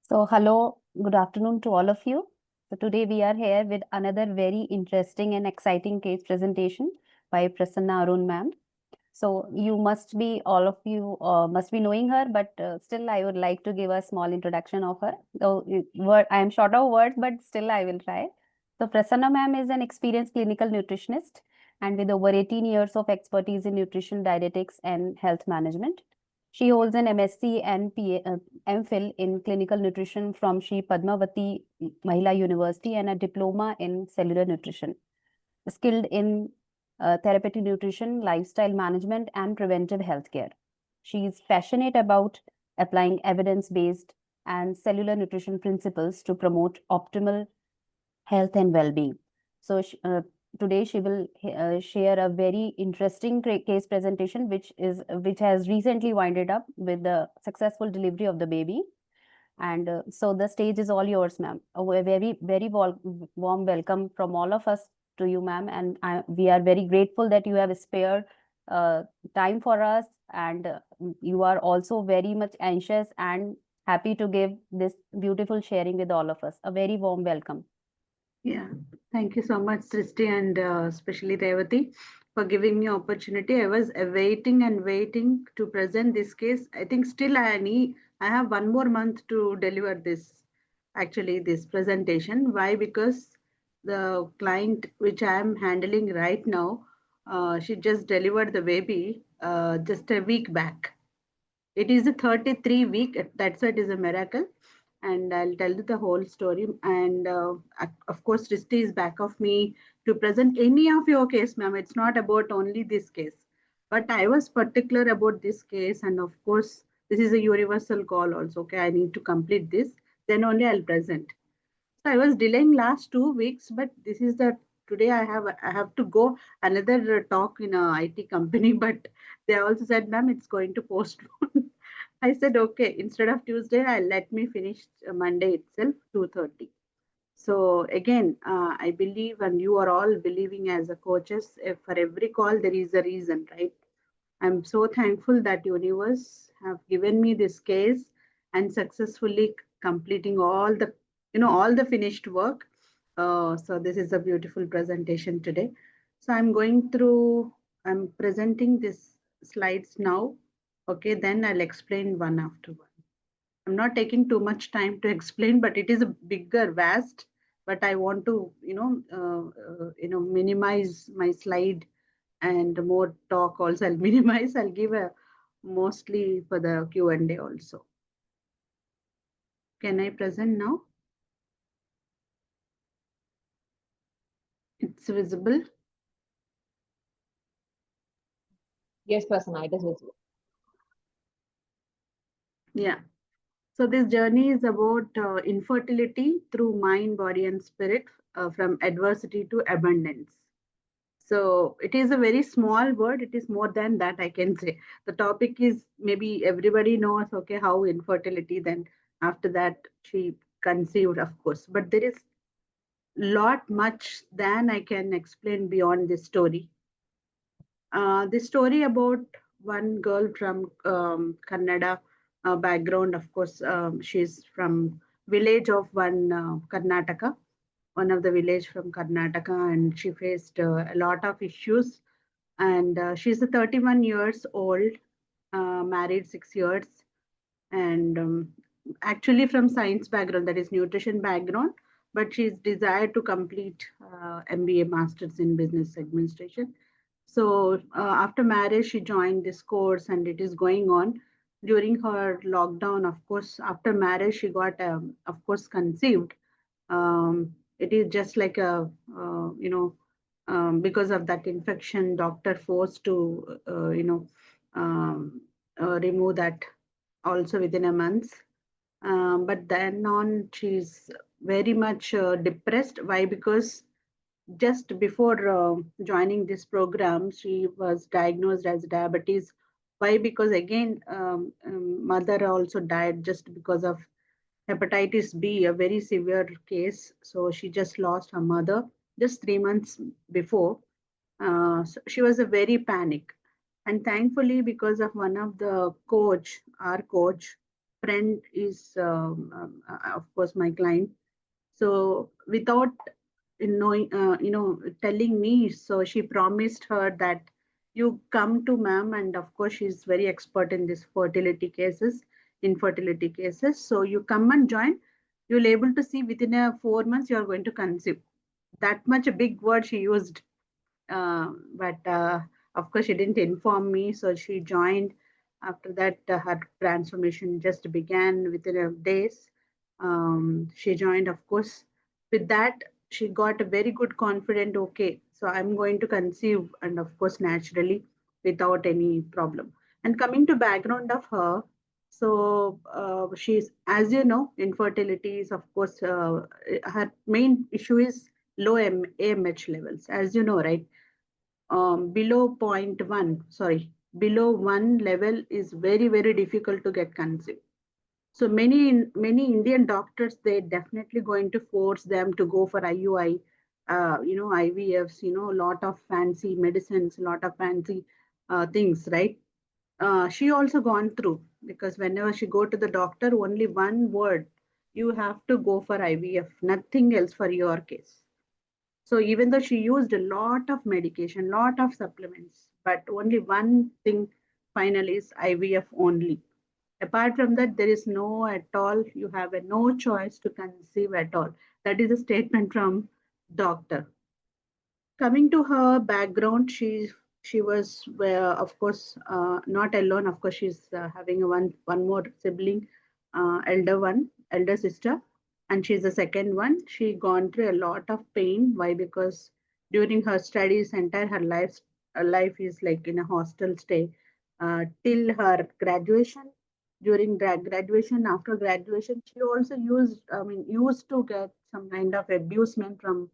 Hello, good afternoon to all of you. So, today we are here with another very interesting and exciting case presentation by Prasanna Arun ma'am. So, you must be, all of you must be knowing her, but still, I would like to give a small introduction of her. Though I am short of words, but still, I will try. So, Prasanna ma'am is an experienced clinical nutritionist and with over 18 years of expertise in nutrition, dietetics, and health management. She holds an MSc and MPhil in clinical nutrition from Shri Padmavati Mahila University and a diploma in cellular nutrition. Skilled in therapeutic nutrition, lifestyle management, and preventive healthcare. She is passionate about applying evidence based and cellular nutrition principles to promote optimal health and well-being. So today she will share a very interesting case presentation, which has recently winded up with the successful delivery of the baby. And so the stage is all yours, ma'am. A very warm welcome from all of us to you, ma'am. And we are very grateful that you have spared uh, time for us, and you are also very much anxious and happy to give this beautiful sharing with all of us. A very warm welcome. Yeah, thank you so much, Srishti, and especially Revati, for giving me opportunity. I was awaiting and waiting to present this case. I think still I have 1 more month to deliver this presentation. Why? Because the client which I am handling right now, she just delivered the baby just a week back. It is a 33 week. That's why it is a miracle. And I'll tell you the whole story. And of course, Risti is back of me to present any of your case, ma'am. It's not about only this case. But I was particular about this case. And of course, this is a universal call also. Okay, I need to complete this. Then only I'll present. So I was delaying last 2 weeks, but this is the today I have to go another talk in a IT company, but they also said, ma'am, it's going to postpone. I said, okay, instead of Tuesday, I'll let me finish Monday itself, 2:30. So again, I believe, and you are all believing as a coaches, for every call there is a reason, right? I'm so thankful that universe have given me this case and successfully completing all the finished work. So this is a beautiful presentation today. So I'm presenting this slides now. Okay, then I'll explain one after one. I'm not taking too much time to explain, but it is a bigger, vast. But I want to, minimize my slide and more talk also. I'll minimize. I'll give a mostly for the Q&A also. Can I present now? It's visible. Yes, Prasanna, it is visible. Yeah. So this journey is about infertility through mind, body, and spirit, from adversity to abundance. So it is a very small word. It is more than that, I can say. The topic is maybe everybody knows, okay, how infertility, then after that she conceived, of course. But there is lot much than I can explain beyond this story. The story about one girl from Kannada background, of course, she's from village of one Karnataka, one of the village from Karnataka, and she faced a lot of issues. And she's a 31 years old, married 6 years, and actually from science background, that is nutrition background, but she's desired to complete MBA, Masters in Business Administration. So after marriage, she joined this course, and it is going on. During her lockdown, of course, after marriage, she got, of course, conceived. It is just like because of that infection, doctor forced to, remove that also within a month. But then on, she's very much depressed. Why? Because just before joining this program, she was diagnosed as diabetes. Why? Because again, mother also died just because of hepatitis B, a very severe case. So she just lost her mother just 3 months before. So she was a very panic. And thankfully, because of one of the coach, our coach, friend is, of course, my client. So without knowing, telling me, so she promised her that you come to ma'am, and of course she's very expert in this infertility cases. So you come and join. You'll able to see within a 4 months you are going to conceive. That much a big word she used, but of course, she didn't inform me. So she joined. After that, her transformation just began within a days. She joined, of course. With that, she got a very good confident. Okay, so I'm going to conceive, and of course, naturally, without any problem. And coming to background of her, so she's, as you know, infertility is, of course, her main issue is low AMH levels, as you know, right? Below zero point 0.1, sorry, below 1 level is very, very difficult to get conceived. So many Indian doctors, they definitely going to force them to go for IUI, IVFs, a lot of fancy medicines, a lot of fancy things, right? She also gone through, because whenever she go to the doctor, only one word, you have to go for IVF, nothing else for your case. So even though she used a lot of medication, lot of supplements, but only one thing final is IVF only. Apart from that, there is no at all. You have a no choice to conceive at all. That is a statement from doctor. Coming to her background, she was, of course, not alone. Of course, she's having a one more sibling, elder sister, and she's the second one. She gone through a lot of pain. Why? Because during her studies, entire her life is like in a hostel stay till her graduation. During graduation, after graduation, she also used to get some kind of abusement from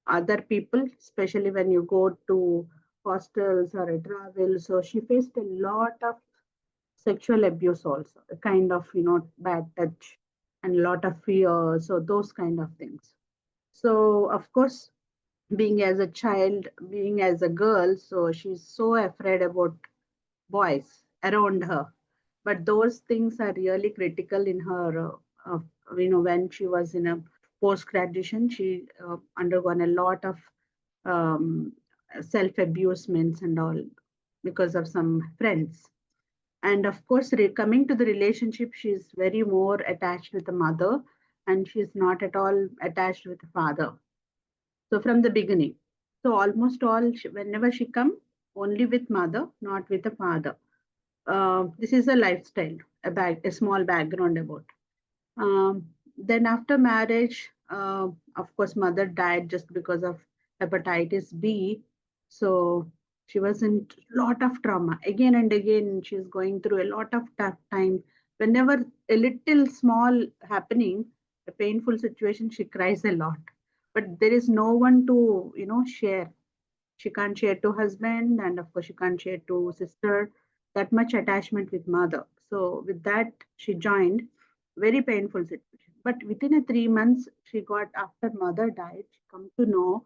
other people, especially when you go to hostels or a travel. So she faced a lot of sexual abuse also, a kind of, bad touch and a lot of fear. So those kind of things. So of course, being as a child, being as a girl, so she's so afraid about boys around her. But those things are really critical in her, when she was in a post graduation, she undergone a lot of um, self abusements and all because of some friends. And of course, coming to the relationship, she's very more attached with the mother, and she's not at all attached with the father. So from the beginning, so almost all, whenever she come, only with mother, not with the father. This is a lifestyle, a small background about. Then after marriage, of course, mother died just because of hepatitis B. So she was in lot of trauma. Again and again, she's going through a lot of tough time. Whenever a little small happening, a painful situation, she cries a lot. But there is no one to, share. She can't share to husband, and of course she can't share to sister. That much attachment with mother. So with that, she joined. Very painful situation. But within a 3 months, she got, after mother died, she come to know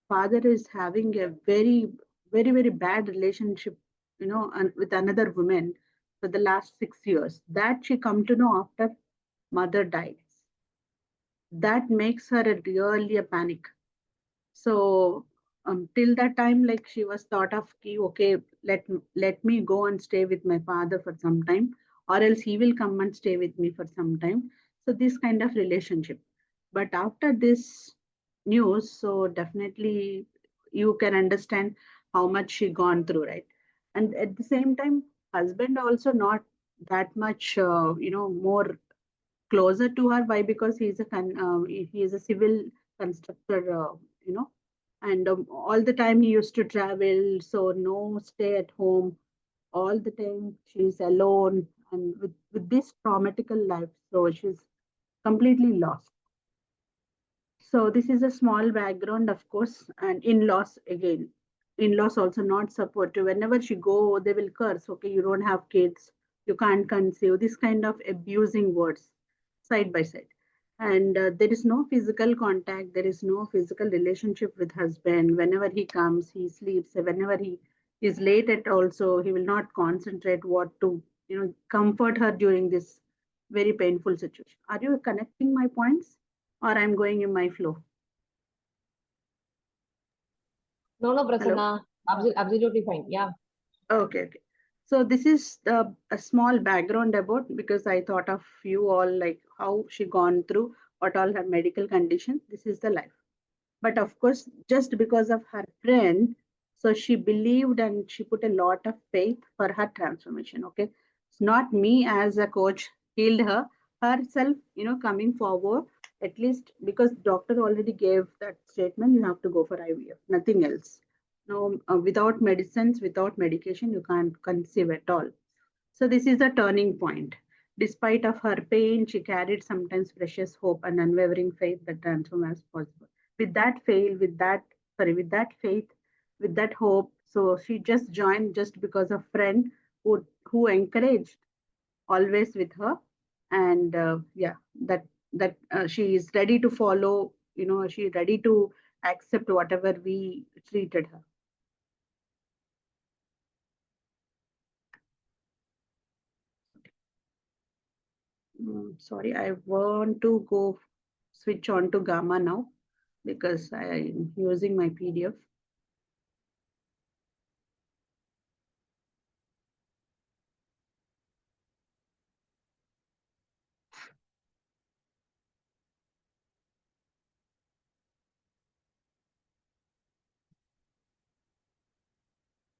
father is having a very, very, very bad relationship, with another woman for the last 6 years. That she come to know after mother died. That makes her a really a panic. So till that time, like she was thought of, okay, let me go and stay with my father for some time, or else he will come and stay with me for some time. So this kind of relationship. But after this news, so definitely you can understand how much she gone through, right? And at the same time, husband also not that much, more closer to her. Why? Because he is a civil constructor, you know, and all the time he used to travel, so no stay at home. All the time she's alone, and with this traumatical life, so she's completely lost. So this is a small background, of course, and in-laws again. In-laws also not supportive. Whenever she go, they will curse. Okay, you don't have kids, you can't conceive. This kind of abusing words, side by side. And there is no physical contact. There is no physical relationship with husband. Whenever he comes, he sleeps. Whenever he is late at also, he will not concentrate what to, comfort her during this. very painful situation. Are you connecting my points or I'm going in my flow? No, Hello? Prasanna. Absolutely fine. Yeah. Okay, okay. So this is a small background about, because I thought of you all, like how she gone through, what all her medical condition. This is the life. But of course, just because of her friend, so she believed and she put a lot of faith for her transformation. Okay. It's not me as a coach healed her, herself, coming forward, at least because doctor already gave that statement, you have to go for IVF, nothing else. No, without medicines, without medication, you can't conceive at all. So this is a turning point. Despite of her pain, she carried sometimes precious hope and unwavering faith that transform as possible. With that faith, with that faith, with that hope, so she just joined just because a friend who encouraged always with her, and yeah, that she is ready to follow. She is ready to accept whatever we treated her. Sorry, I want to go switch on to Gamma now because I'm using my PDF.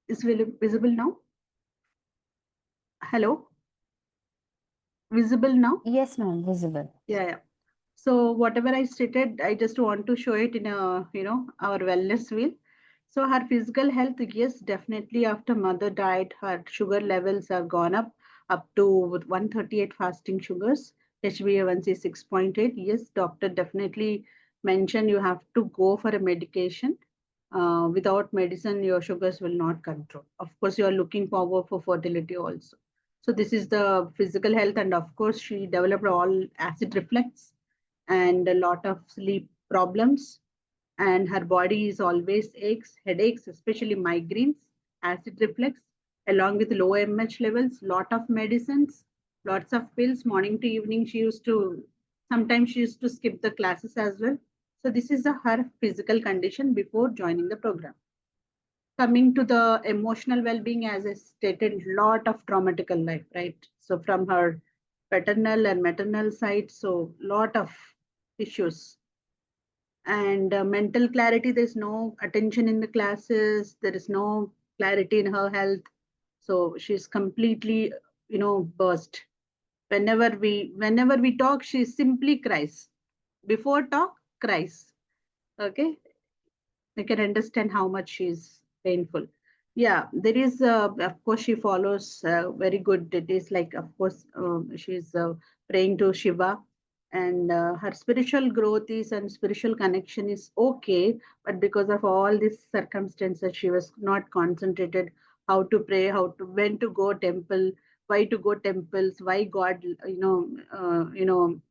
Is visible now? Hello? Visible now? Yes, ma'am, visible. Yeah, yeah. So whatever I stated, I just want to show it in our wellness wheel. So her physical health, yes, definitely after mother died, her sugar levels have gone up to 138 fasting sugars, HbA1c 6.8. Yes, doctor definitely mentioned you have to go for a medication. Without medicine, your sugars will not control. Of course, you are looking forward for fertility also. So this is the physical health, and of course, she developed all acid reflux and a lot of sleep problems, and her body is always aches, headaches, especially migraines, acid reflux, along with low MH levels, lot of medicines, lots of pills, morning to evening. Sometimes she used to skip the classes as well. So this is her physical condition before joining the program. Coming to the emotional well-being, as I stated, lot of traumatical life, right? So from her paternal and maternal side, so lot of issues. And mental clarity, there's no attention in the classes, there is no clarity in her health, so she's completely burst. Whenever we talk, she simply cries. Before talk, cries. Okay, I can understand how much she's painful. Yeah, there is, of course, she follows very good. It is like, of course, she's praying to Shiva, and her spiritual growth is and spiritual connection is okay. But because of all these circumstances, she was not concentrated how to pray, when to go temple, why to go temples, why God,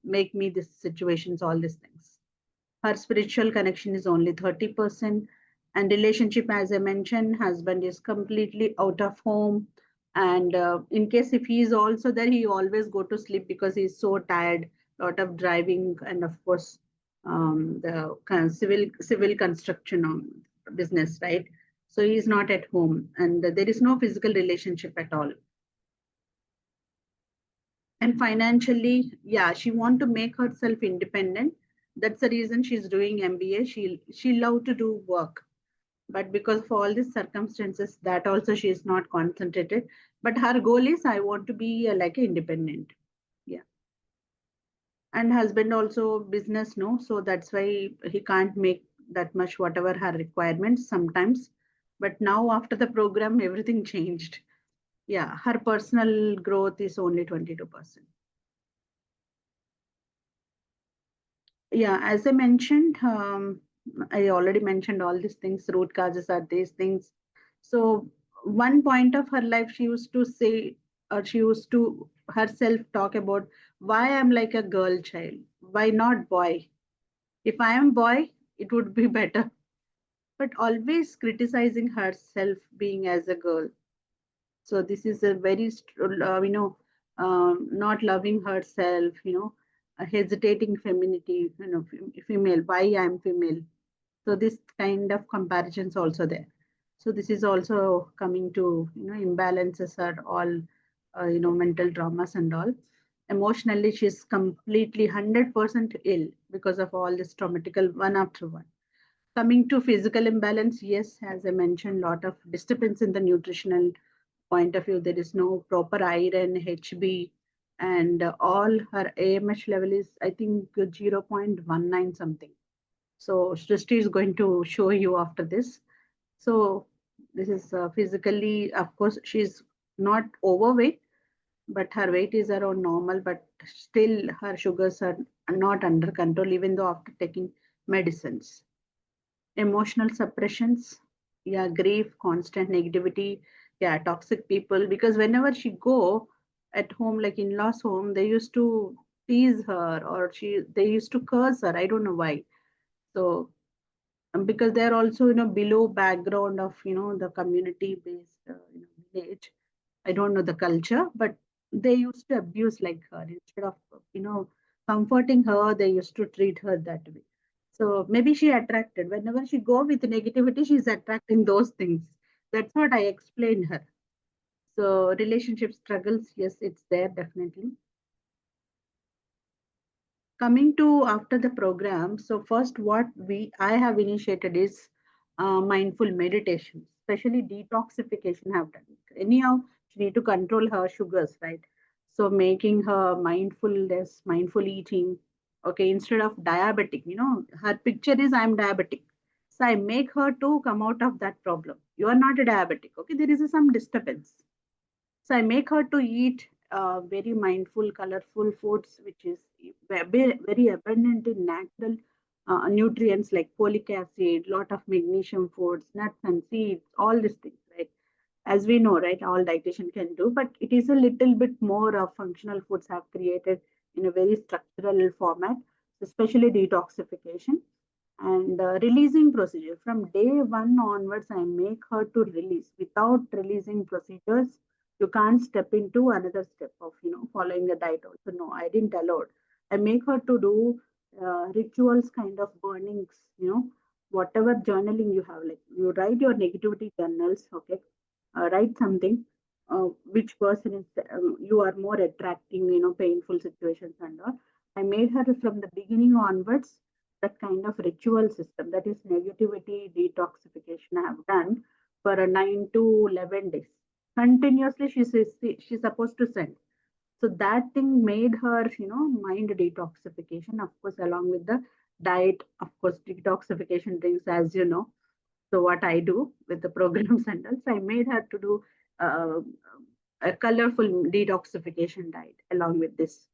make me these situations, all these things. Her spiritual connection is only 30%. And relationship, as I mentioned, husband is completely out of home. And in case if he is also there, he always go to sleep because he's so tired, lot of driving, and of course, the kind of civil construction business, right? So he's not at home, and there is no physical relationship at all. And financially, yeah, she want to make herself independent. That's the reason she's doing MBA. She love to do work, but because of all these circumstances, that also she is not concentrated. But her goal is, I want to be like independent. Yeah. And husband also business, no, so that's why he can't make that much whatever her requirements sometimes. But now after the program, everything changed. Yeah, her personal growth is only 22%. Yeah, as I mentioned, I already mentioned all these things. Root causes are these things. So, one point of her life, she used to say, or she used to herself talk about, why I'm like a girl child. Why not boy? If I am boy, it would be better. But always criticizing herself being as a girl. So this is a very, not loving herself, hesitating femininity, female, why I'm female. So this kind of comparisons also there. So this is also coming to, imbalances are all, mental traumas and all. Emotionally, she's completely 100% ill because of all this traumatical one after one. Coming to physical imbalance, yes, as I mentioned, lot of disturbance in the nutritional point of view. There is no proper iron, HB, and all her AMH level is, I think, 0.19 something. So Srishti is going to show you after this. So this is physically, of course, she's not overweight, but her weight is around normal, but still her sugars are not under control, even though after taking medicines. Emotional suppressions, yeah, grief, constant negativity, yeah, toxic people. Because whenever she go at home, like in-laws home, they used to tease her or they used to curse her. I don't know why. So because they're also below background of the community based village. I don't know the culture, but they used to abuse like her instead of comforting her. They used to treat her that way. So maybe she attracted whenever she go with negativity, she's attracting those things. That's what I explained her. So relationship struggles, yes, it's there definitely. Coming to after the program, so first what I have initiated is mindful meditation, especially detoxification have done. Anyhow, she need to control her sugars, right? So making her mindfulness, mindful eating. Okay, instead of diabetic, her picture is I'm diabetic. So I make her to come out of that problem. You are not a diabetic. Okay, there is some disturbance. So I make her to eat very mindful, colorful foods, which is very abundant in natural nutrients like folic acid, lot of magnesium foods, nuts and seeds, all these things, right? As we know, right, all dietitian can do, but it is a little bit more of functional foods have created in a very structural format, especially detoxification and releasing procedure. From day one onwards, I make her to release. Without releasing procedures, you can't step into another step of following the diet also. No, I didn't allow it. I make her to do rituals, kind of burnings, whatever journaling you have, like you write your negativity journals. Okay, write something, which person is you are more attracting, painful situations and all. I made her from the beginning onwards that kind of ritual system, that is negativity detoxification, I have done for a 9 to 11 days continuously. She's supposed to send. So that thing made her mind detoxification, of course, along with the diet, of course, detoxification drinks, as you know. So what I do with the programs and all, so I made her to do uh, a colorful detoxification diet along with this,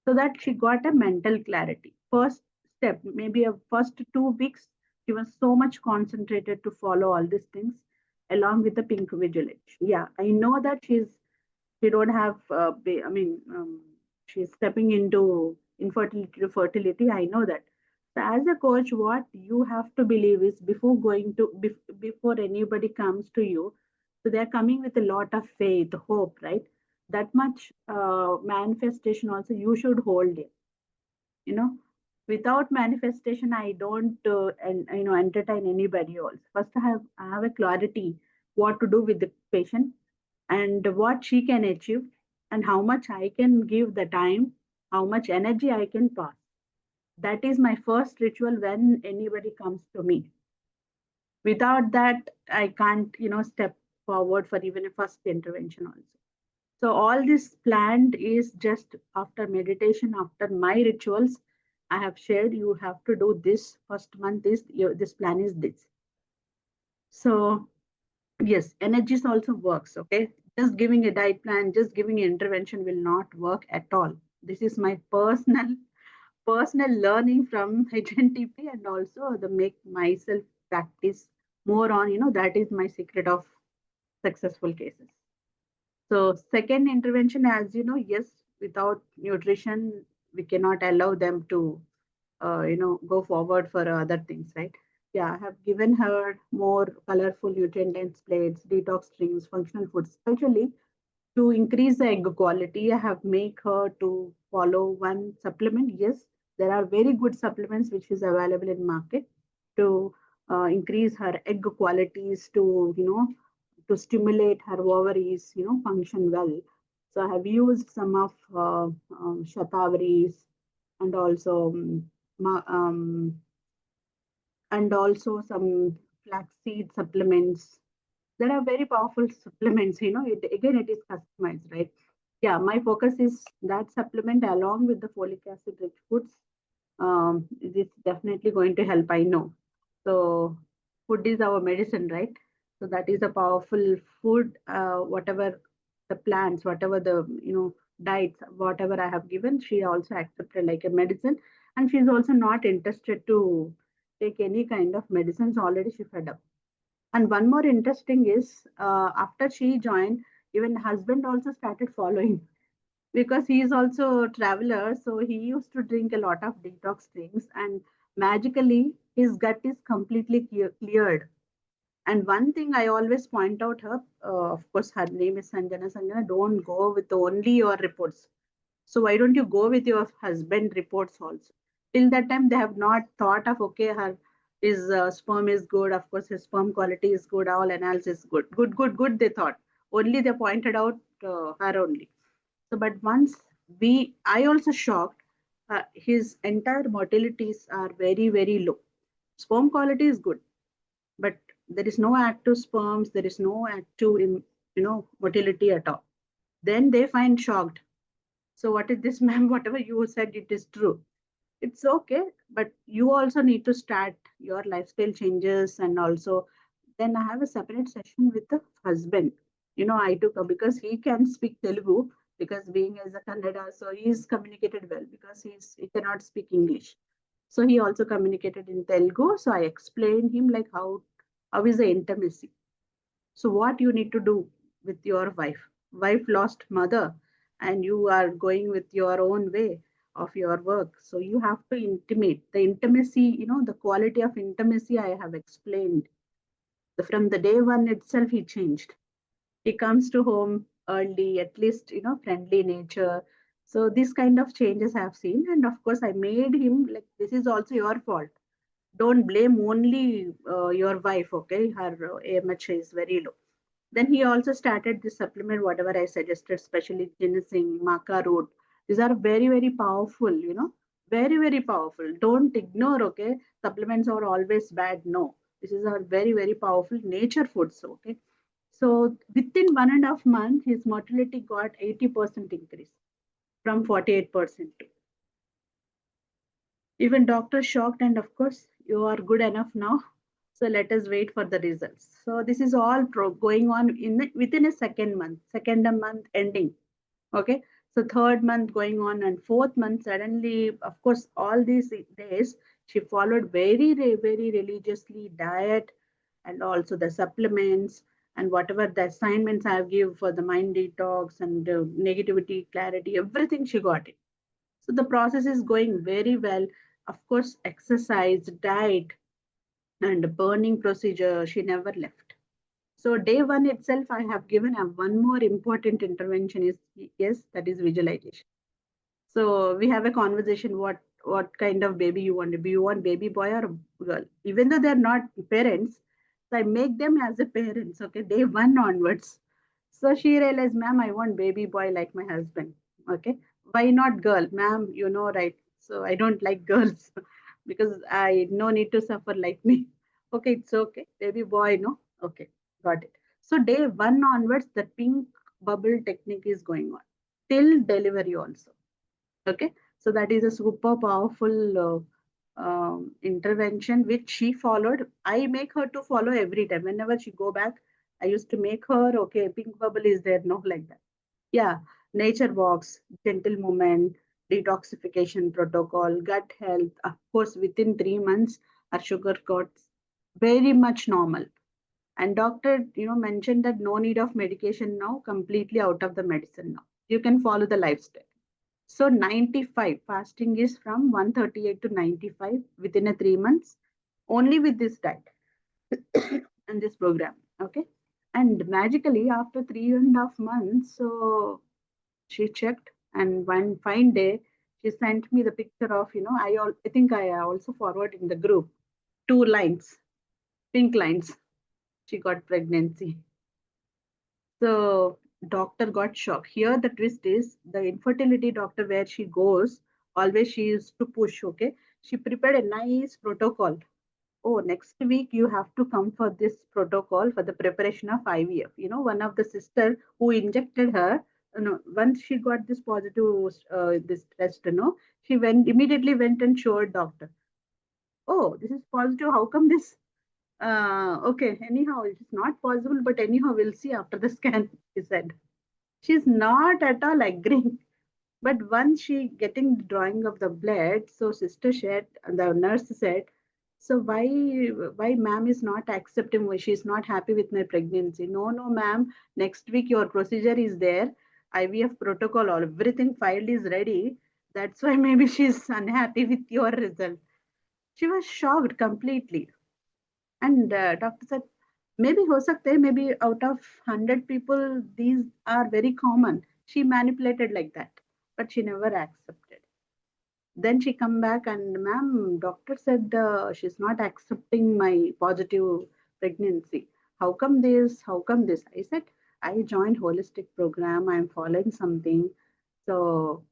so that she got a mental clarity. First step, maybe a first 2 weeks, she was so much concentrated to follow all these things along with the pink vigilance. Yeah, I know that she don't have. I mean, she's stepping into infertility to fertility. I know that. So as a coach, what you have to believe is before going to before anybody comes to you, so they're coming with a lot of faith, hope, right? That much manifestation also you should hold it. You know, without manifestation, I don't and entertain anybody else. First, I have a clarity what to do with the patient and what she can achieve and how much I can give the time, how much energy I can pass. That is my first ritual when anybody comes to me. Without that, I can't, step forward for even a first intervention also. So all this planned is just after meditation, after my rituals. I have shared you have to do this first month. This plan is this. So yes, energies also works. Okay, just giving a diet plan, just giving an intervention will not work at all. This is my personal learning from HNTP, and also the make myself practice more on. That is my secret of successful cases. So second intervention, as you know, yes, without nutrition, we cannot allow them to, go forward for other things, right? Yeah, I have given her more colorful nutrient dense plates, detox drinks, functional foods, especially To increase the egg quality, I have make her to follow one supplement. Yes, there are very good supplements which is available in market to increase her egg qualities, to to stimulate her ovaries, function well. So I have used some of shatavaris, and also ma- um, and also some flaxseed supplements. There are very powerful supplements. Again, it is customized, right? Yeah, my focus is that supplement along with the folic acid rich foods. It is definitely going to help, I know. So food is our medicine, right? So that is a powerful food. Whatever the plants, whatever the diets, whatever I have given, she also accepted like a medicine, and she's also not interested to take any kind of medicines. Already she fed up. And one more interesting is, after she joined, even husband also started following, because he is also a traveler. So he used to drink a lot of detox drinks, and magically his gut is completely cleared. And one thing I always point out her, of course, her name is Sanjana. Sanjana, don't go with only your reports. So why don't you go with your husband reports also? Till that time, they have not thought of, okay, her his sperm is good. Of course, his sperm quality is good. All analysis good, good, good, good. They thought only they pointed out her only. So, but once I also shocked. His entire motilities are very, very low. Sperm quality is good, but there is no active sperms. There is no active, motility at all. Then they find shocked. So what is this, ma'am? Whatever you said, it is true. It's okay, but you also need to start your lifestyle changes, and also then I have a separate session with the husband. I took because he can speak Telugu, because being as a Kannada, so he's communicated well because he cannot speak English. So he also communicated in Telugu. So I explained him like how is the intimacy. So what you need to do with your wife? Wife lost mother, and you are going with your own way of your work. So you have to intimate the intimacy. The quality of intimacy I have explained. From the day one itself, he changed. He comes to home early, at least friendly nature. So this kind of changes I have seen, and of course I made him like, this is also your fault. Don't blame only your wife. Okay, her AMH is very low. Then he also started this supplement, whatever I suggested, especially ginseng, maca root. These are very, very powerful, very, very powerful. Don't ignore, okay? Supplements are always bad. No, this is a very, very powerful nature foods, okay? So within 1.5 months, his mortality got 80% increase from 48% to. Even doctors shocked, and of course, you are good enough now. So let us wait for the results. So this is all going on within a second month ending. Okay. So third month going on, and fourth month suddenly, of course, all these days she followed very religiously diet, and also the supplements, and whatever the assignments I have give for the mind detox and negativity clarity, everything she got it. So the process is going very well. Of course, exercise, diet, and burning procedure, she never left. So day one itself, I have given a one more important intervention is, yes, that is visualization. So we have a conversation. What kind of baby you want? Do you want baby boy or girl? Even though they're not parents, so I make them as a parents. Okay, day one onwards. So she realized, ma'am, I want baby boy like my husband. Okay, why not girl, ma'am? You know, right? So I don't like girls because I no need to suffer like me. Okay, it's okay. Baby boy, no. Okay, got it. So day one onwards, the pink bubble technique is going on till delivery also. Okay, so that is a super powerful intervention which she followed. I make her to follow every time. Whenever she go back, I used to make her, okay, pink bubble is there, no, like that. Yeah, nature walks, gentle movement, detoxification protocol, gut health. Of course, within 3 months, our sugar got very much normal. And doctor, mentioned that no need of medication now, completely out of the medicine now. You can follow the lifestyle. So 95 fasting is from 138 to 95 within a 3 months, only with this diet and this program. Okay. And magically, after 3.5 months, so she checked, and one fine day, she sent me the picture of, I think I also forwarded in the group, two lines, pink lines. She got pregnancy. So doctor got shocked. Here the twist is the infertility doctor where she goes, always she used to push, okay? She prepared a nice protocol. Oh, next week you have to come for this protocol for the preparation of IVF. One of the sister who injected her, once she got this positive this test, she immediately went and showed doctor. Oh, this is positive. How come this? Okay, anyhow, it is not possible, but anyhow, we'll see after the scan, he said. She's not at all agreeing. But once she getting the drawing of the blood, so sister said, the nurse said, so why ma'am is not accepting? Why she's not happy with my pregnancy? No, no, ma'am. Next week your procedure is there. IVF protocol, all everything filed is ready. That's why maybe she's unhappy with your result. She was shocked completely. And doctor said, maybe ho sakta hai, maybe out of 100 people, these are very common. She manipulated like that, but she never accepted. Then she come back and, ma'am, doctor said she's not accepting my positive pregnancy. How come this? How come this? I said, I joined holistic program. I'm following something. So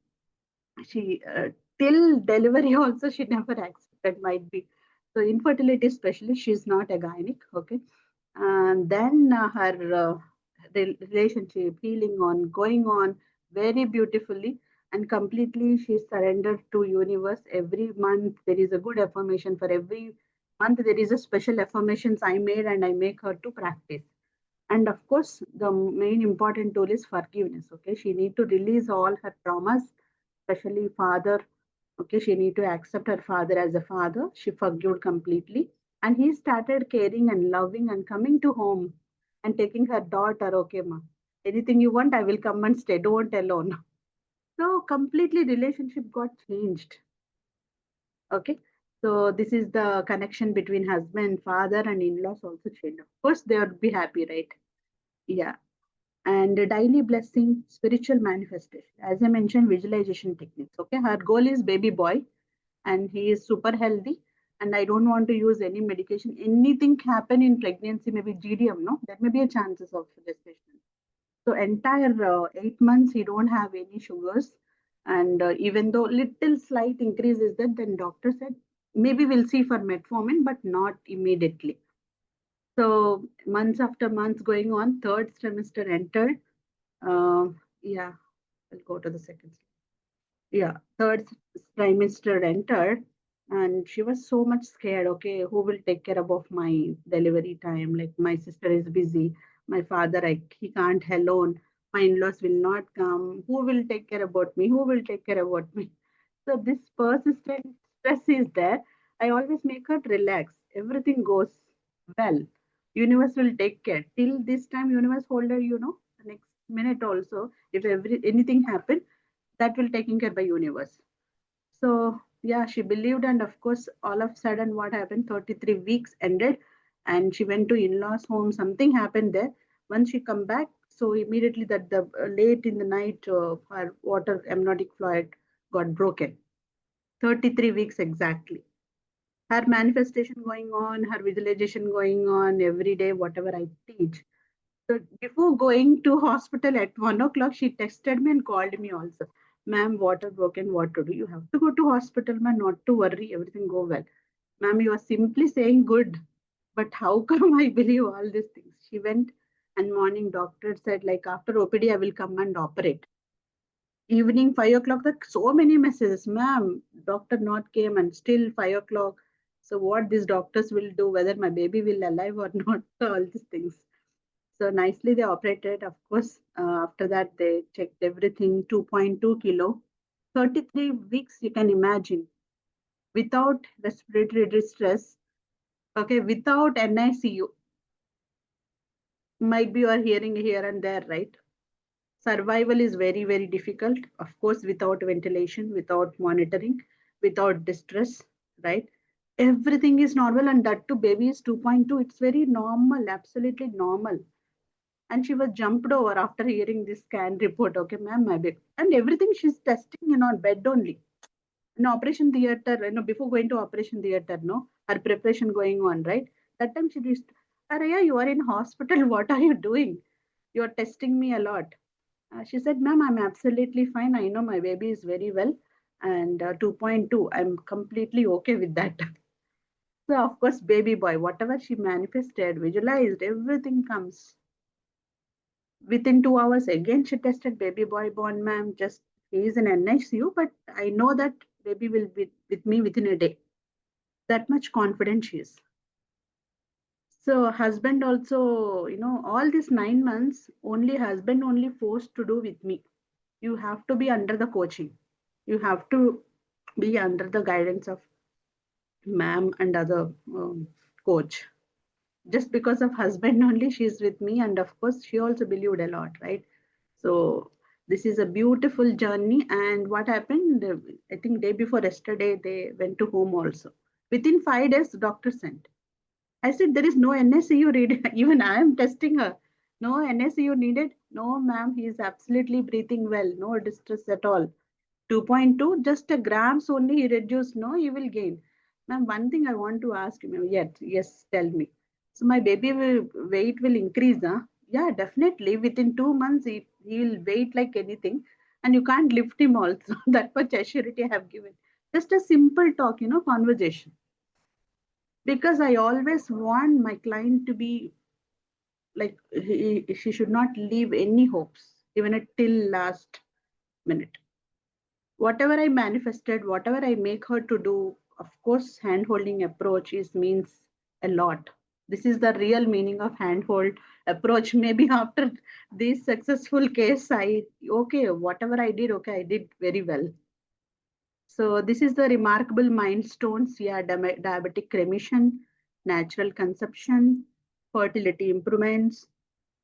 she till delivery also she never accepted, might be. So infertility specialist, she's not a gynec, okay. And then her relationship healing on going on very beautifully, and completely she surrendered to universe. Every month there is a good affirmation. For every month there is a special affirmations I made, and I make her to practice. And of course the main important tool is forgiveness, okay. She need to release all her traumas, especially father. Okay, she need to accept her father as a father. She forgave completely. And he started caring and loving and coming to home and taking her daughter. Okay, ma. Anything you want, I will come and stay. Don't alone. So completely relationship got changed. Okay. So this is the connection between husband, father, and in-laws also changed. Of course, they would be happy, right? Yeah. And a daily blessing, spiritual manifestation. As I mentioned, visualization techniques. Okay. Her goal is baby boy, and he is super healthy, and I don't want to use any medication. Anything happen in pregnancy, maybe GDM, no, there may be a chances of gestation. So entire 8 months he don't have any sugars, and even though little slight increase is there, then doctor said maybe we'll see for metformin, but not immediately. So months after months going on, third trimester entered. uh, yeah, I'll go to the second. Yeah, third trimester entered, and she was so much scared. Okay, who will take care of my delivery time? Like my sister is busy, my father, he can't alone. My in-laws will not come. Who will take care about me? Who will take care about me? So this persistent stress is there. I always make her relax. Everything goes well. Universe will take care. Till this time, universe hold her. The next minute also, if anything happen, that will taken care by universe. So yeah, she believed, and of course, all of a sudden, what happened? 33 weeks ended, and she went to in-laws' home. Something happened there. Once she come back, so immediately that the late in the night, her water amniotic fluid got broken. 33 weeks exactly. Her manifestation going on, her visualization going on every day, whatever I teach. So before going to hospital at 1 o'clock, she texted me and called me also. Ma'am, water broken, what to do? You have to go to hospital, ma'am, not to worry, everything go well. Ma'am, you are simply saying good, but how come I believe all these things? She went, and morning doctor said, like after OPD, I will come and operate. Evening 5 o'clock, like so many messages, ma'am, doctor not came, and still 5 o'clock. So what these doctors will do, whether my baby will alive or not, all these things. So nicely they operated. Of course, after that they checked everything. 2.2 kilo, 33 weeks. You can imagine, without respiratory distress. Okay, without NICU. Might be you are hearing here and there, right? Survival is very very difficult. Of course, without ventilation, without monitoring, without distress, right? Everything is normal, and that too baby is 2.2. It's very normal, absolutely normal. And she was jumped over after hearing this scan report. Okay, ma'am, my baby. And everything she's testing, on bed only. In operation theater, before going to operation theater, no, her preparation going on, right? That time she just, Araya, you are in hospital. What are you doing? You are testing me a lot. She said, ma'am, I'm absolutely fine. I know my baby is very well. And 2.2, I'm completely okay with that. So, of course, baby boy, whatever she manifested, visualized, everything comes. Within 2 hours, again, she tested baby boy born, ma'am. Just he is in NICU, but I know that baby will be with me within a day. That much confident she is. So, husband also, all these 9 months, only husband only forced to do with me. You have to be under the coaching. You have to be under the guidance of ma'am and other coach. Just because of husband only, she's with me, and of course, she also believed a lot, right? So this is a beautiful journey. And what happened? I think day before yesterday, they went to home also. Within 5 days, doctor sent. I said, there is no NSCU read. Even I am testing her. No NSCU needed. No, ma'am, he is absolutely breathing well. No distress at all. 2.2, just a grams only he reduced. No, he will gain. Ma'am, one thing I want to ask you, ma'am. Yes, tell me. So my baby weight will increase, huh? Yeah, definitely. Within 2 months, he will weight like anything. And you can't lift him also. That much assurity I have given. Just a simple talk, conversation. Because I always want my client to be like, she should not leave any hopes, even till last minute. Whatever I manifested, whatever I make her to do, of course, hand holding approach is means a lot. This is the real meaning of handhold approach. Maybe after this successful case, okay, whatever I did, okay, I did very well. So this is the remarkable milestones. Yeah, diabetic remission, natural conception, fertility improvements,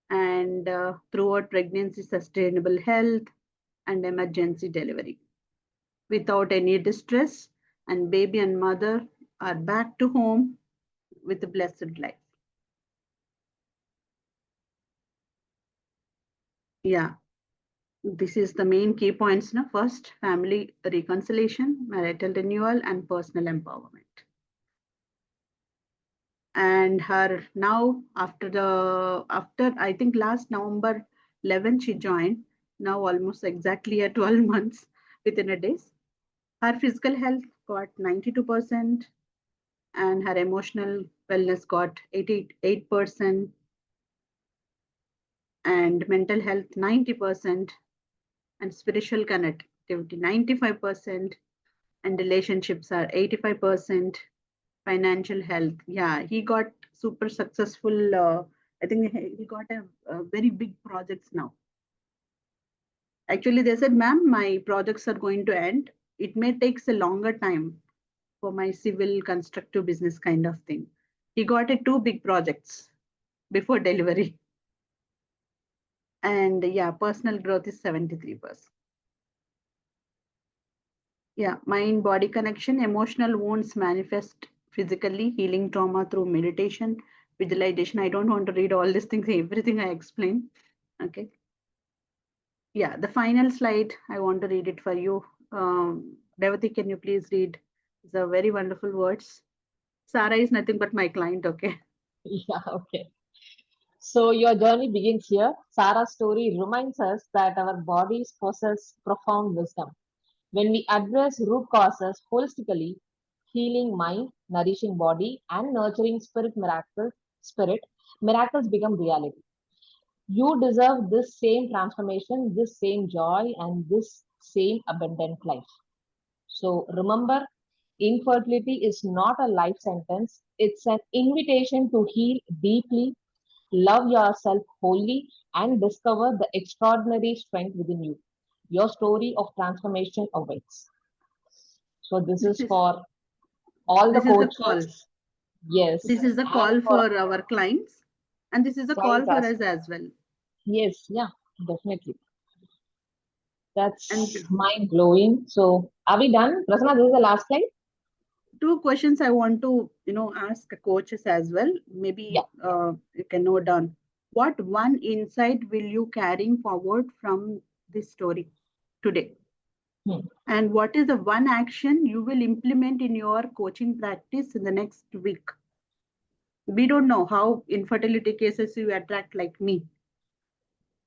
and throughout pregnancy, sustainable health and emergency delivery without any distress, and baby and mother are back to home with a blessed life. Yeah, this is the main key points. Now, first, family reconciliation, marital renewal, and personal empowerment. And her now after I think last November 11 she joined. Now almost exactly at 12 months within a days. Her physical health got 92%, and her emotional wellness got 88%, and mental health 90%, and spiritual connectivity 95%, and relationships are 85%. Financial health, yeah, he got super successful. I think he got a very big projects now. Actually, they said, ma'am, my projects are going to end. It may takes a longer time for my civil constructive business kind of thing. He got a two big projects before delivery. And yeah, personal growth is 73%. Yeah, mind body connection, emotional wounds manifest physically, healing trauma through meditation, visualization. I don't want to read all these things, everything I explain. Okay. Yeah, the final slide, I want to read it for you. Devati, can you please read? These are very wonderful words. Sarah is nothing but my client, okay? Yeah, okay. So your journey begins here. Sarah's story reminds us that our bodies possess profound wisdom. When we address root causes holistically, healing mind, nourishing body, and nurturing miracles become reality. You deserve this same transformation, this same joy, and this same abundant life. So remember, infertility is not a life sentence, it's an invitation to heal deeply, love yourself wholly, and discover the extraordinary strength within you. Your story of transformation awaits. So this This is is for all the this is a call. coaches, yes, This is a and call for for our clients, and this is a call clients for as us well. as well. Yes, yeah, definitely. That's And mind blowing. So are we done? Prasanna, this is the last slide. two questions I want to, ask coaches as well. Yeah, Maybe you can note down. What one insight will you carrying forward from this story today? Hmm. And what is the one action you will implement in your coaching practice in the next week? We don't know how infertility cases you attract like me,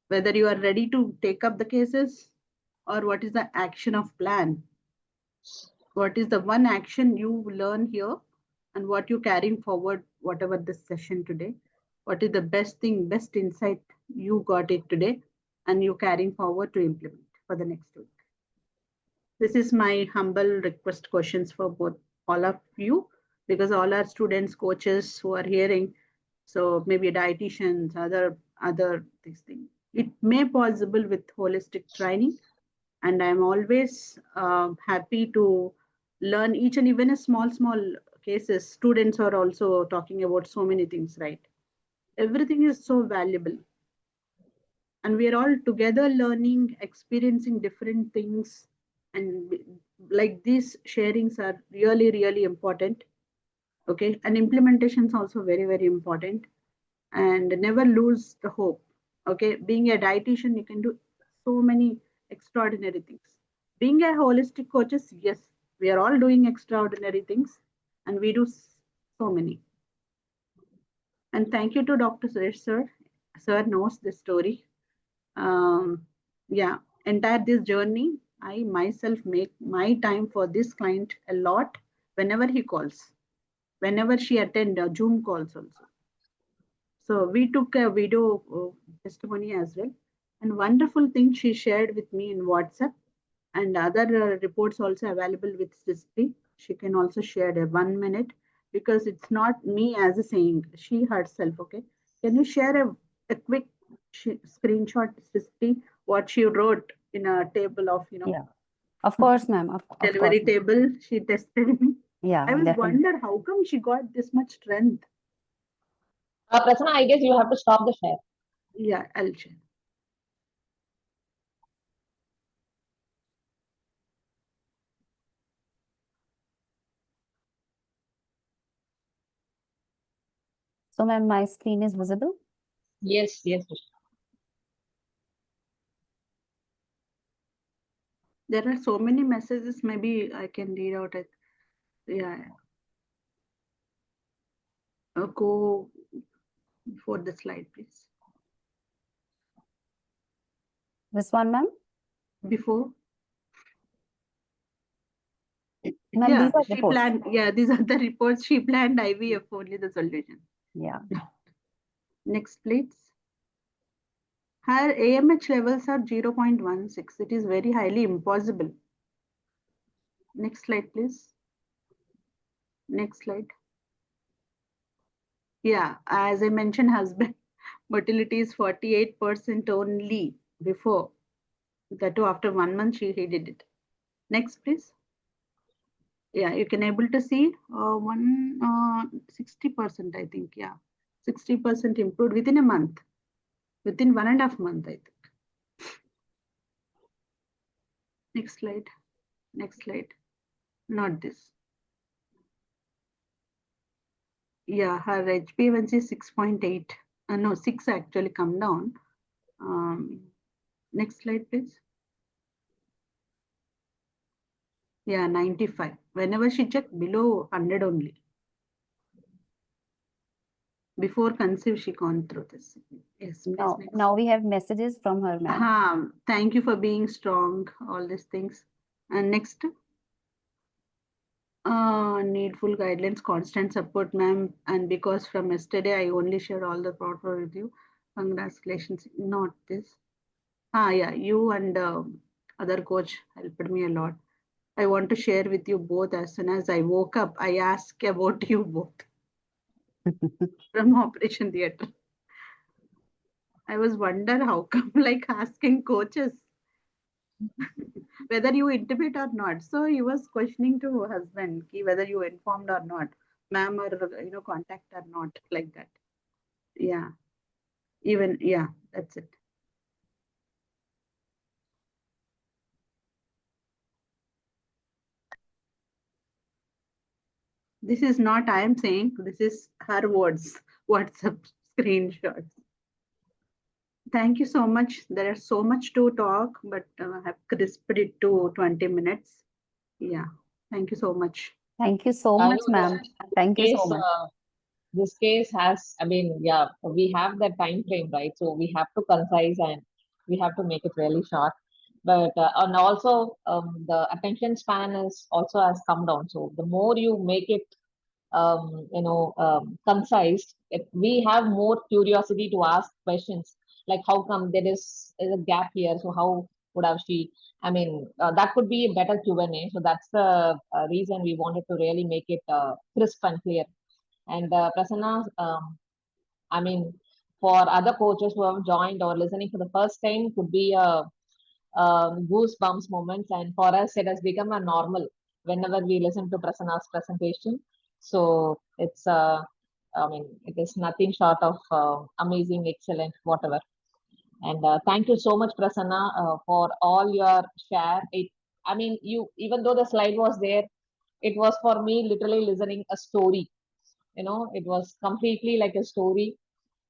whether you are ready to take up the cases or what is the action of plan. What is the one action you learn here and what you carrying forward, whatever this session today? What is the best thing, best insight you got it today and you carrying forward to implement for the next week? This is my humble request questions for both all of you, because all our students, coaches who are hearing, so maybe dietitians, other these things. It may possible with holistic training, and I'm always happy to learn each and even a small cases. Students are also talking about so many things, right? Everything is so valuable, and we are all together learning, experiencing different things, and like these sharings are really important. Okay, and implementation is also very important, and never lose the hope. Okay, being a dietitian, you can do so many extraordinary things. Being a holistic coaches, yes, we are all doing extraordinary things, and we do so many. And thank you to Dr. Suresh sir. Sir knows the story. Yeah, entire this journey, I myself make my time for this client a lot. Whenever he calls, whenever she attend Zoom calls also, so we took a video testimony as well. And wonderful thing she shared with me in WhatsApp, and other reports also available with Sisti. She can also share a 1 minute, because it's not me as a saying, she herself. Okay, can you share a quick screenshot, Sisti, what she wrote in a table of Yeah, of course, ma'am. Of course, delivery ma'am. table? She tested me. Yeah, I was definitely. wonder how come she got this much strength. Prasanna, I guess you have to stop the share. Yeah, I'll share. So, ma'am, my screen is visible. Yes, yes. There are so many messages, maybe I can read out it. Yeah, go for the slide, please. This one, ma'am. Before, Ma'am, yeah, these are she reports. planned, yeah, these are the reports. She planned IVF, only the solution. Yeah. Next, please. Her AMH levels are 0.16. It is very highly impossible. Next slide, please. Next slide. Yeah, as I mentioned, husband motility is 48% only before. That too, after 1 month, he did it. Next, please. Yeah, you can able to see 60%, I think. Yeah, 60% improved within a month, within 1.5 months, I think. Next slide. Next slide. Not this. Yeah, her HbA1c is 6.8. No, 6 actually come down. Next slide, please. Yeah, 95. Whenever she checked, below 100 only. Before conceive, she gone through this. Yes, please. Next. Now we have messages from her, ma'am. Thank you for being strong, all these things. And next, needful guidelines, constant support, ma'am. And because from yesterday, I only shared all the proper with you. Congratulations. Not this. Yeah, you and other coach helped me a lot. I want to share with you both. As soon as I woke up, I asked about you both from Operation Theatre. I was wonder how come like asking coaches whether you intimate or not. So he was questioning to husband whether you informed or not, ma'am, or contact or not, like that. Yeah, even yeah, that's it. This is not I am saying. This is her words. WhatsApp screenshots. Thank you so much. There is so much to talk, but I have crisped it to 20 minutes. Yeah. Thank you so much. Thank you so I much, know ma'am. this Thank you so case, much. this case has, I mean, yeah, we have that time frame, right? So we have to concise and we have to make it really short. But and also the attention span is also has come down. So the more you make it concise, we have more curiosity to ask questions like how come is a gap here, so how would have she, I mean, that could be a better Q&A. So that's the reason we wanted to really make it crisp and clear. And Prasanna, I mean, for other coaches who have joined or listening for the first time, could be a goosebumps moments. And for us, it has become a normal whenever we listen to Prasanna's presentation. So it's, I mean, it is nothing short of amazing, excellent, whatever. And thank you so much, Prasanna, for all your share. I mean, you, even though the slide was there, it was for me literally listening a story. It was completely like a story,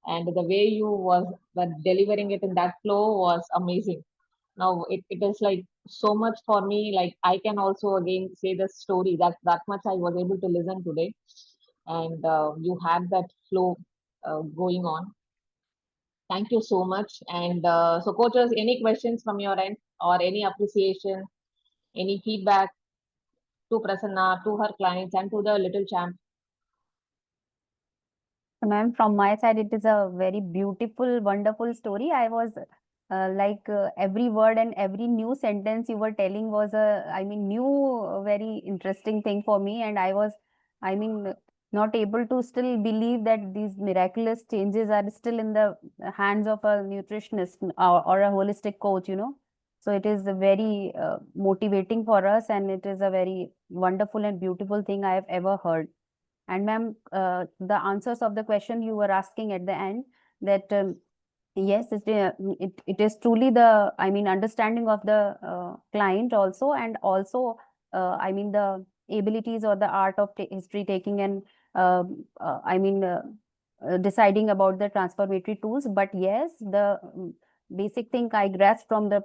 and the way you were delivering it in that flow was amazing. Now it is like so much for me, like I can also again say the story that much I was able to listen today. And you had that flow going on. Thank you so much. And so coaches, any questions from your end or any appreciation, any feedback to Prasanna, to her clients, and to the little champ? So, ma'am, from my side, it is a very beautiful, wonderful story. I was every word and every new sentence you were telling was I mean, new, very interesting thing for me. And I was, I mean, not able to still believe that these miraculous changes are still in the hands of a nutritionist or a holistic coach. So it is a very motivating for us, and it is a very wonderful and beautiful thing I have ever heard. And ma'am, the answers of the question you were asking at the end, that yes, it is truly the, I mean, understanding of the client also, and also, I mean, the abilities or the art of history taking, and deciding about the transformatory tools. But yes, the basic thing I grasped from the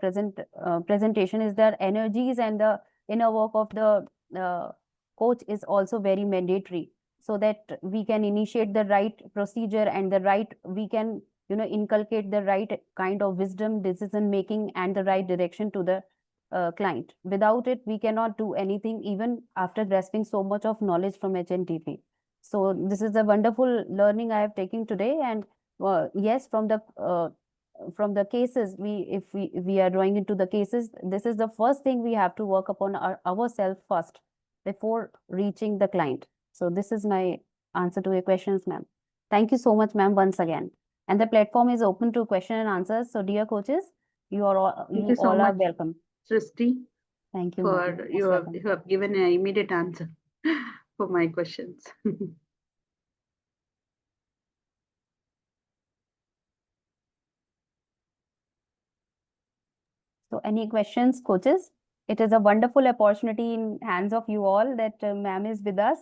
presentation is that energies and the inner work of the coach is also very mandatory, so that we can initiate the right procedure and the right, we can inculcate the right kind of wisdom, decision making, and the right direction to the client. Without it, we cannot do anything, even after grasping so much of knowledge from HNTP. So this is a wonderful learning I have taken today. And yes, from the cases, if we are going into the cases, this is the first thing we have to work upon ourselves first before reaching the client. So this is my answer to your questions, ma'am. Thank you so much, ma'am, once again. And the platform is open to question and answers. So dear coaches, Thank you you so all are much, welcome. Srishti, Thank you, ma'am. for Most welcome. you have given an immediate answer for my questions. So any questions, coaches? It is a wonderful opportunity in hands of you all that ma'am is with us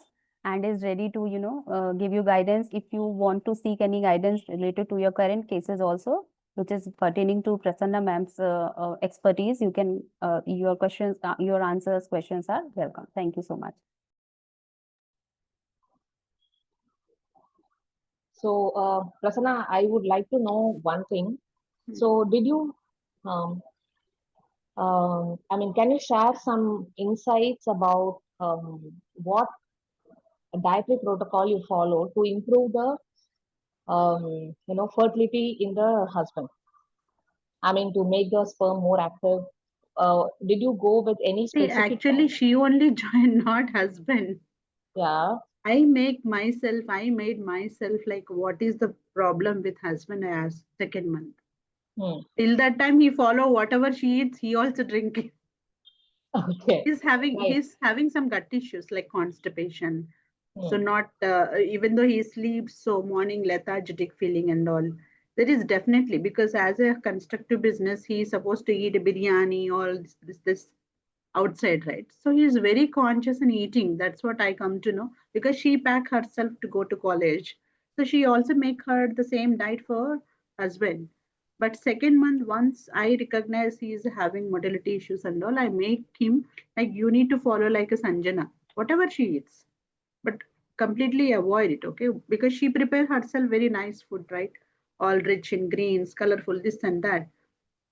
and is ready to, give you guidance if you want to seek any guidance related to your current cases also, which is pertaining to Prasanna ma'am's expertise. You can, your questions, your answers, questions are welcome. Thank you so much. So, Prasanna, I would like to know one thing. So, did you, um, I mean, can you share some insights about what dietary protocol you follow to improve the, fertility in the husband? I mean, to make the sperm more active. Did you go with any See, specific? actually, she only joined, not husband. Yeah. I made myself like, what is the problem with husband? I asked second month. Hmm. Till that time, he follow whatever she eats, he also drink. Okay. Right. He's having some gut issues like constipation. So Hmm. not even though he sleeps, so morning lethargic feeling and all. There is definitely, because as a constructive business, he's supposed to eat a biryani, all this outside, right? So he's very conscious in eating. That's what I come to know, because she pack herself to go to college. So she also make her the same diet for husband. But second month, once I recognize he is having motility issues and all, I make him like, you need to follow like a Sanjana, whatever she eats, but completely avoid it, okay? Because she prepares herself very nice food, right? All rich in greens, colorful, this and that.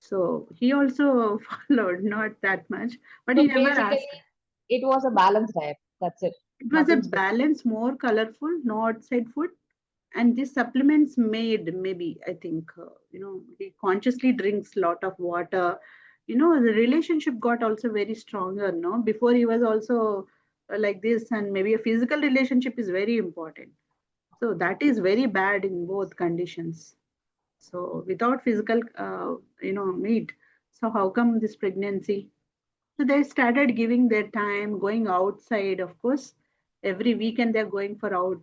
So he also followed, not that much, but he So never basically, asked. it was a balanced diet. That's it. It was a Nothing special. balance, more colorful, no outside food. And these supplements made, maybe, I think, he consciously drinks a lot of water. The relationship got also very stronger, no? Before he was also like this, and maybe a physical relationship is very important. So that is very bad in both conditions. So without physical, meet. So how come this pregnancy? So they started giving their time, going outside, of course. Every weekend they're going for out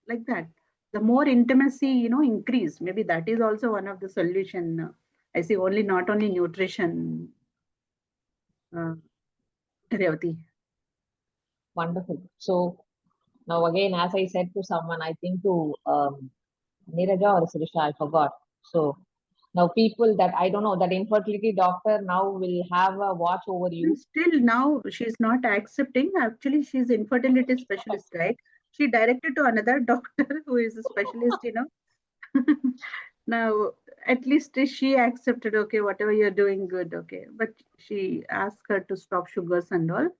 like that. The more intimacy, increase. Maybe that is also one of the solution. I see only not only nutrition, uh, Revati. Wonderful. So now again, as I said to someone, I think to Neeraja or Sirisha, I forgot. So now people that I don't know, that infertility doctor now will have a watch over And you. still now she's not accepting. Actually, she's infertility specialist, right? She directed to another doctor who is a specialist, Now, at least she accepted, okay, whatever you're doing, good, okay. But she asked her to stop sugars and all.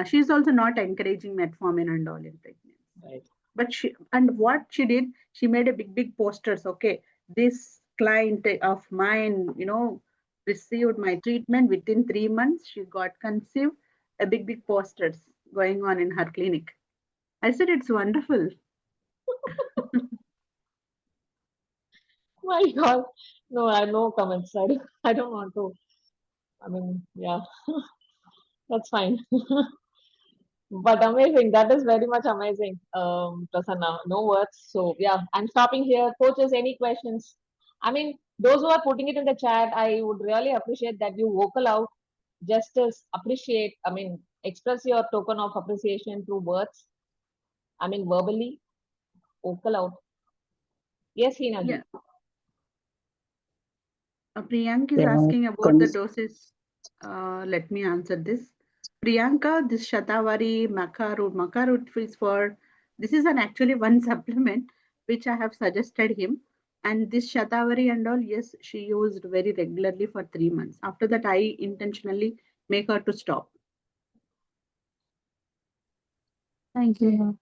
She's also not encouraging metformin and all in pregnancy. Right. But and what she did, she made a big posters, okay. This client of mine, received my treatment within 3 months. She got conceived, a big posters going on in her clinic. I said, it's wonderful. My God. No, I have no comments. I don't want to. I mean, yeah, that's fine. But amazing. That is very much amazing, Prasanna. No words. So yeah, I'm stopping here. Coaches, any questions? I mean, those who are putting it in the chat, I would really appreciate that you vocal out, just as appreciate. I mean, express your token of appreciation through words. I mean, verbally, vocal out. Yes, Yeah. Hinaji. Priyank is Yeah, asking about the con- doses. Let me answer this. Priyanka, this Shatavari Maca root is for, this is an actually one supplement which I have suggested him. And this Shatavari and all, yes, she used very regularly for 3 months. After that, I intentionally make her to stop. Thank you.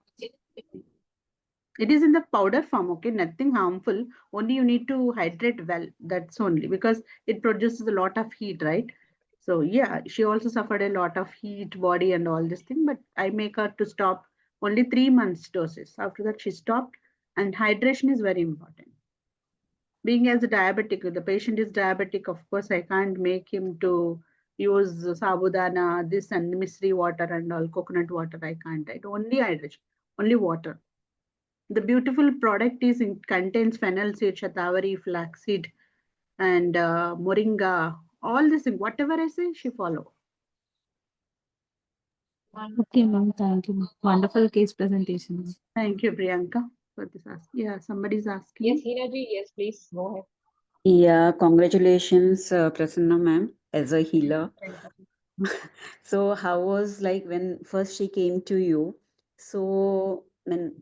It is in the powder form, okay, nothing harmful. Only you need to hydrate well. That's only because it produces a lot of heat, right? So yeah, she also suffered a lot of heat, body, and all this thing. But I make her to stop only 3 months doses. After that, she stopped, and hydration is very important. Being as a diabetic, the patient is diabetic. Of course, I can't make him to use sabudana, this and mystery water and all coconut water. I can't. Right? Only hydration, only water. The beautiful product is contains fennel seed, shatavari, flaxseed, and moringa. All this thing, whatever I say, she follow. Okay, ma'am. Thank you. Wonderful case presentation. Thank you, Priyanka, for this. Yeah, somebody's Yes, asking. Hinaji. Yes, please go ahead. yeah, congratulations, Prasanna ma'am, as a healer. So, how was like when first she came to you? So, when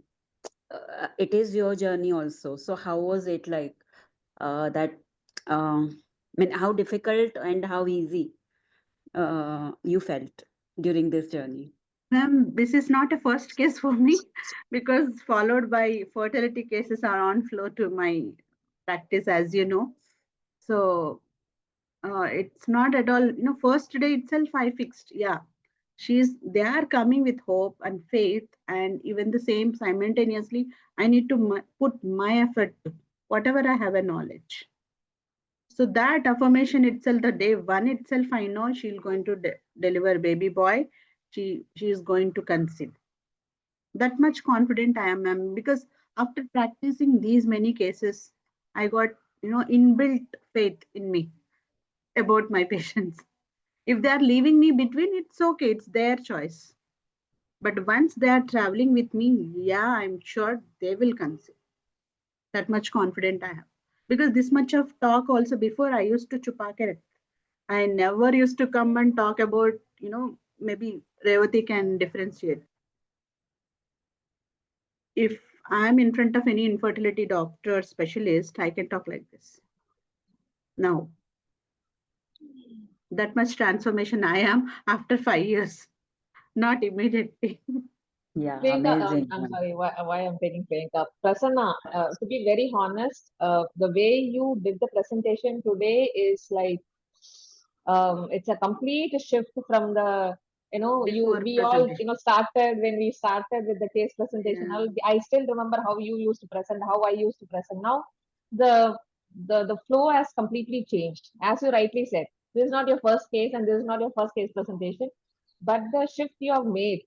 it is your journey also. So, how was it like that? How difficult and how easy you felt during this journey? Ma'am, this is not a first case for me because followed by fertility cases are on flow to my practice, as you know. So it's not at all, first day itself I fixed. Yeah, they are coming with hope and faith, and even the same simultaneously, I need to put my effort to whatever I have a knowledge. So that affirmation itself, the day one itself, I know she's going to deliver baby boy. She is going to conceive. That much confident I am, ma'am, because after practicing these many cases, I got inbuilt faith in me about my patients. If they are leaving me between, it's okay, it's their choice. But once they are traveling with me, yeah, I'm sure they will conceive. That much confident I have. Because this much of talk also before I used to chupak. I never used to come and talk about, maybe Revati can differentiate. If I'm in front of any infertility doctor or specialist, I can talk like this. Now, that much transformation I am after 5 years, not immediately. Yeah, Priyanka, amazing, I'm ma'am. sorry, why I'm taking Priyanka. Prasanna, to be very honest, the way you did the presentation today is like, it's a complete shift from the, Before we all, presentation. started when we started with the case presentation. Yeah. I still remember how you used to present, how I used to present. Now, the, the flow has completely changed. As you rightly said, this is not your first case and this is not your first case presentation, but the shift you have made,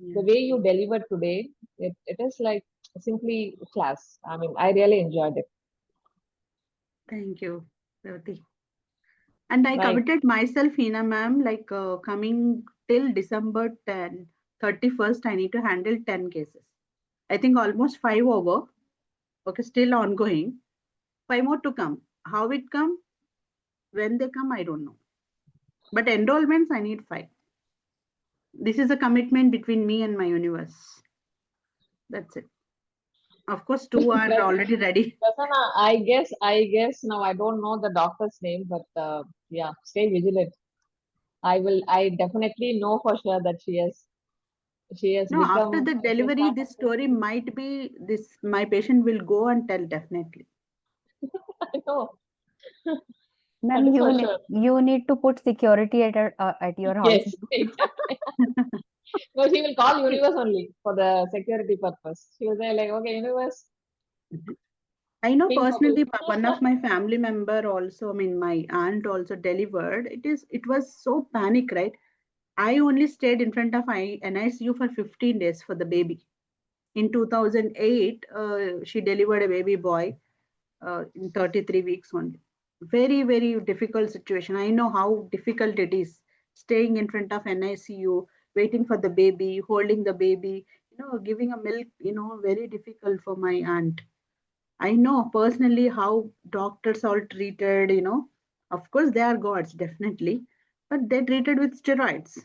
the Yeah. way you delivered today, it is like simply class. I mean, I really enjoyed it. Thank you, Revati. And I Right. committed myself, Hina ma'am, like coming till December 31st, I need to handle 10 cases. I think almost 5 over. Okay, still ongoing. 5 more to come. How it come, when they come, I don't know. But enrollments, I need 5. This is a commitment between me and my universe. That's it. Of course, 2 are already ready. Prasanna, I guess now I don't know the doctor's name, but yeah, stay vigilant. I definitely know for sure that she has No, after become, the she has delivery, started. this story might be this. My patient will go and tell definitely. I know, that Ma'am, is for sure. you need to put security at your house. Yes, exactly. No, she will call universe only for the security purpose. She will say like, okay, universe, I know pin bubble. personally one of my family member also, I mean my aunt also delivered. It was so panic, right? I only stayed in front of NICU for 15 days for the baby. In 2008, she delivered a baby boy in 33 weeks only. Very, very difficult situation. I know how difficult it is staying in front of NICU, waiting for the baby, holding the baby, giving a milk, very difficult for my aunt. I know personally how doctors all treated, Of course, they are gods, definitely, but they treated with steroids.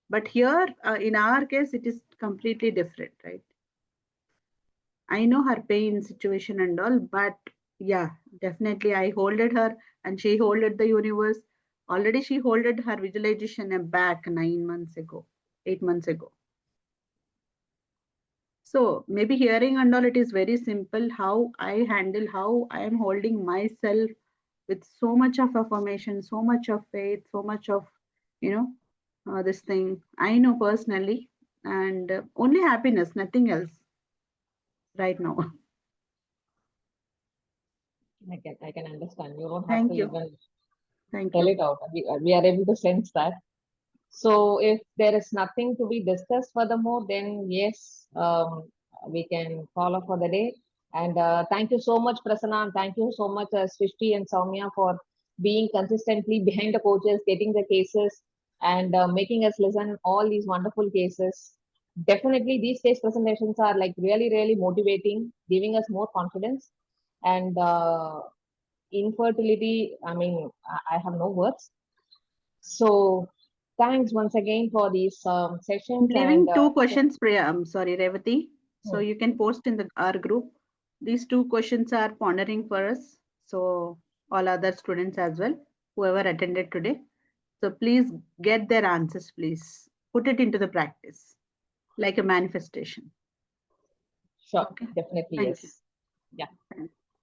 But here, in our case, it is completely different, right? I know her pain situation and all, but yeah, definitely I holded her and she holded the universe. Already she holded her visualization back 9 months ago, 8 months ago. So maybe hearing and all, it is very simple how I handle, how I am holding myself with so much of affirmation, so much of faith, so much of, this thing. I know personally, and only happiness, nothing else right now. I can understand. You don't have to Thank you. even Thank tell you. it out. We are able to sense that. So if there is nothing to be discussed furthermore, then yes, we can call off for the day. And thank you so much, Prasanna, and thank you so much, Srishti and Soumya, for being consistently behind the coaches, getting the cases, and making us listen all these wonderful cases. Definitely, these case presentations are like really, really motivating, giving us more confidence. And infertility, I mean, I have no words. So thanks once again for these I'm sessions and leaving two questions, Priya. I'm sorry, Revati. So hmm, you can post in the our group. These two questions are pondering for us. So all other students as well, whoever attended today. So please get their answers, please. Put it into the practice like a manifestation. sure, Okay. definitely Thank you. yes. Yeah.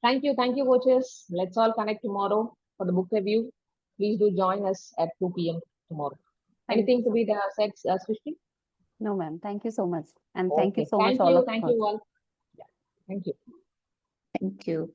Thank you, coaches. Let's all connect tomorrow for the book review. Please do join us at 2 p.m. tomorrow. Thank you Anything to so be said, Srishti? No, ma'am. Thank you so much. And thank you Okay. so much, all of Thank us. you all. Yeah. Thank you. Thank you.